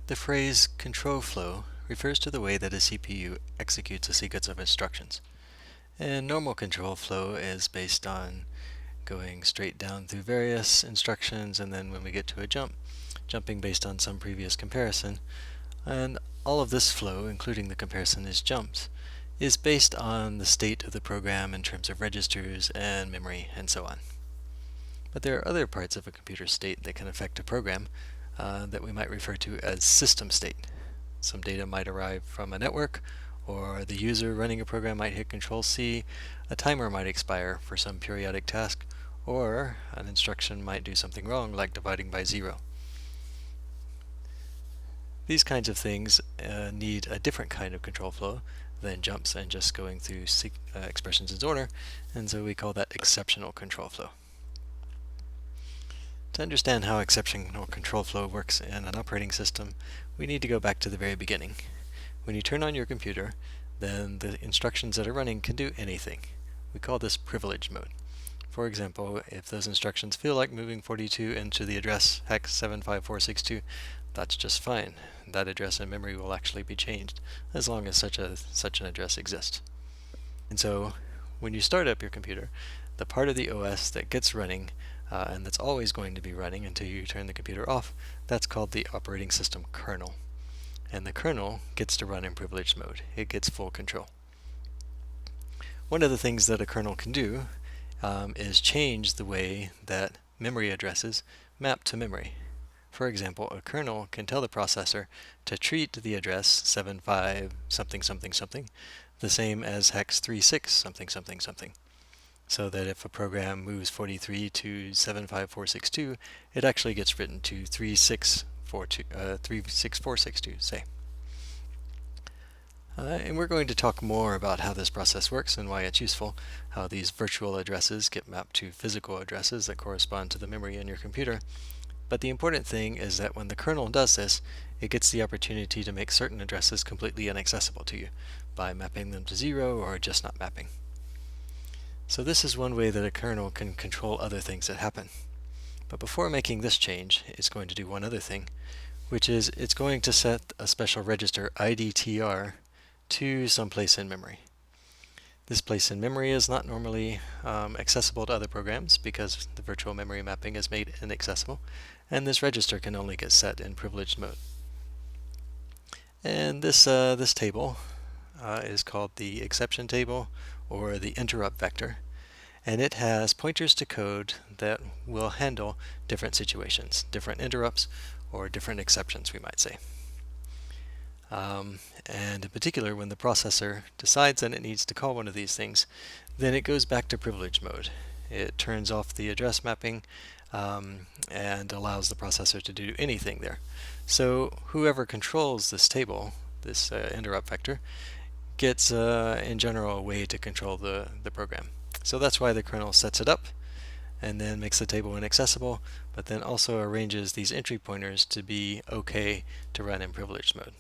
The phrase control flow refers to the way that a CPU executes a sequence of instructions. And normal control flow is based on going straight down through various instructions, and then when we get to a jump, jumping based on some previous comparison. And all of this flow, including the comparison as jumps, is based on the state of the program in terms of registers and memory and so on. But there are other parts of a computer state that can affect a program that we might refer to as system state. Some data might arrive from a network, or the user running a program might hit Control-C, a timer might expire for some periodic task, or an instruction might do something wrong like dividing by 0. These kinds of things need a different kind of control flow than jumps and just going through expressions in order, and so we call that exceptional control flow. To understand how exceptional control flow works in an operating system, we need to go back to the very beginning. When you turn on your computer, then the instructions that are running can do anything. We call this privileged mode. For example, if those instructions feel like moving 42 into the address hex 75462, that's just fine. That address in memory will actually be changed as long as such an address exists. And so, when you start up your computer, the part of the OS that gets running and that's always going to be running until you turn the computer off, that's called the operating system kernel. And the kernel gets to run in privileged mode. It gets full control. One of the things that a kernel can do is change the way that memory addresses map to memory. For example, a kernel can tell the processor to treat the address 75 something something something the same as hex 36 something something something. So that if a program moves 43 to 75462, it actually gets written to 36462, say. And we're going to talk more about how this process works and why it's useful, how these virtual addresses get mapped to physical addresses that correspond to the memory in your computer. But the important thing is that when the kernel does this, it gets the opportunity to make certain addresses completely inaccessible to you by mapping them to 0 or just not mapping. So this is one way that a kernel can control other things that happen. But before making this change, it's going to do one other thing, which is it's going to set a special register IDTR to some place in memory. This place in memory is not normally accessible to other programs because the virtual memory mapping is made inaccessible, and this register can only get set in privileged mode. And this table is called the exception table, or the interrupt vector, and it has pointers to code that will handle different situations, different interrupts, or different exceptions, we might say. And in particular, when the processor decides that it needs to call one of these things, then it goes back to privilege mode. It turns off the address mapping and allows the processor to do anything there. So whoever controls this table, this interrupt vector, gets, in general, a way to control the program. So that's why the kernel sets it up and then makes the table inaccessible, but then also arranges these entry pointers to be okay to run in privileged mode.